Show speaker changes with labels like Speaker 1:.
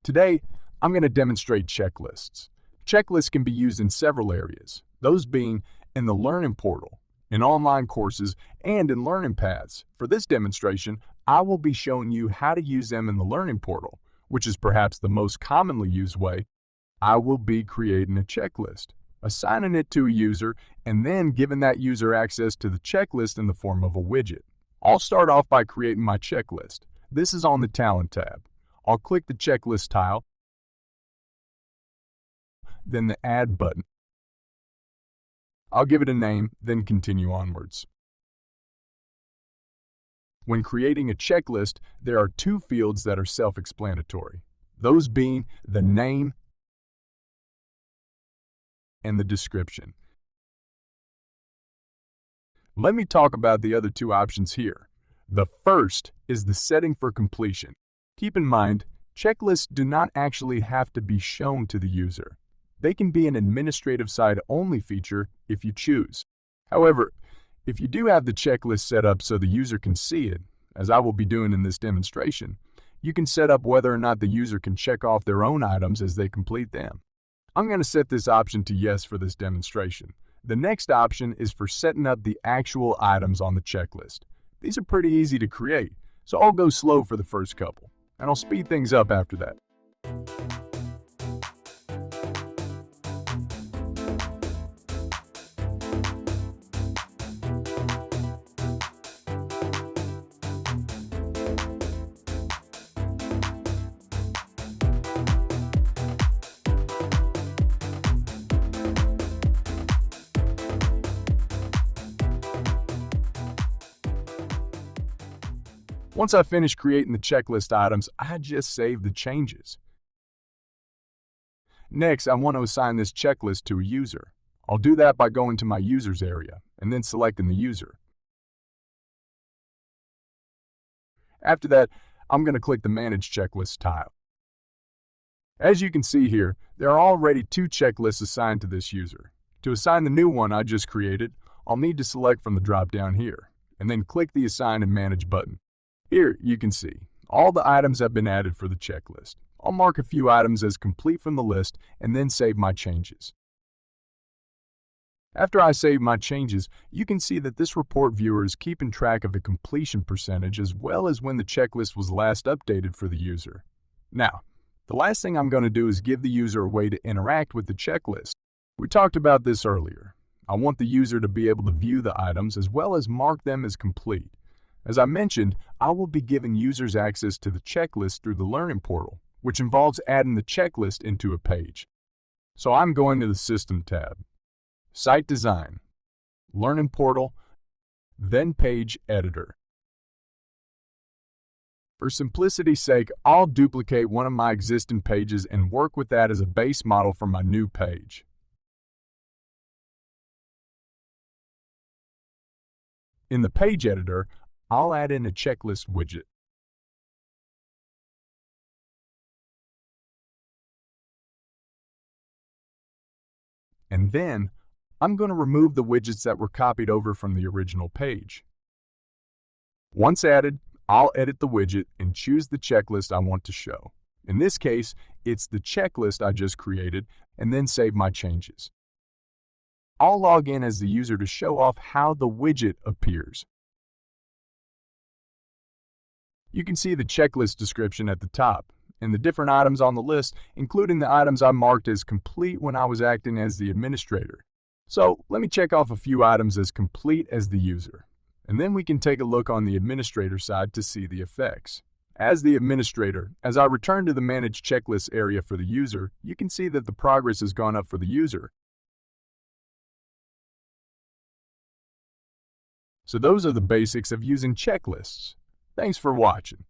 Speaker 1: Today, I'm going to demonstrate checklists. Checklists can be used in several areas, those being in the Learning Portal, in online courses, and in learning paths. For this demonstration, I will be showing you how to use them in the Learning Portal, which is perhaps the most commonly used way. I will be creating a checklist, assigning it to a user, and then giving that user access to the checklist in the form of a widget. I'll start off by creating my checklist. This is on the Talent tab. I'll click the checklist tile, then the Add button. I'll give it a name, then continue onwards. When creating a checklist, there are two fields that are self-explanatory, those being the name and the description. Let me talk about the other two options here. The first is the setting for completion. Keep in mind, checklists do not actually have to be shown to the user. They can be an administrative side-only feature if you choose. However, if you do have the checklist set up so the user can see it, as I will be doing in this demonstration, you can set up whether or not the user can check off their own items as they complete them. I'm going to set this option to yes for this demonstration. The next option is for setting up the actual items on the checklist. These are pretty easy to create, so I'll go slow for the first couple, and I'll speed things up after that. Once I finish creating the checklist items, I just save the changes. Next, I want to assign this checklist to a user. I'll do that by going to my Users area and then selecting the user. After that, I'm going to click the Manage Checklist tile. As you can see here, there are already two checklists assigned to this user. To assign the new one I just created, I'll need to select from the drop-down here, and then click the Assign and Manage button. Here, you can see, all the items have been added for the checklist. I'll mark a few items as complete from the list and then save my changes. After I save my changes, you can see that this report viewer is keeping track of the completion percentage as well as when the checklist was last updated for the user. Now, the last thing I'm going to do is give the user a way to interact with the checklist. We talked about this earlier. I want the user to be able to view the items as well as mark them as complete. As I mentioned, I will be giving users access to the checklist through the Learning Portal, which involves adding the checklist into a page. So I'm going to the System tab, Site Design, Learning Portal, then Page Editor. For simplicity's sake, I'll duplicate one of my existing pages and work with that as a base model for my new page. In the Page Editor, I'll add in a checklist widget. And then, I'm going to remove the widgets that were copied over from the original page. Once added, I'll edit the widget and choose the checklist I want to show. In this case, it's the checklist I just created, and then save my changes. I'll log in as the user to show off how the widget appears. You can see the checklist description at the top, and the different items on the list, including the items I marked as complete when I was acting as the administrator. So let me check off a few items as complete as the user, and then we can take a look on the administrator side to see the effects. As the administrator, as I return to the Manage Checklist area for the user, you can see that the progress has gone up for the user. So those are the basics of using checklists. Thanks for watching.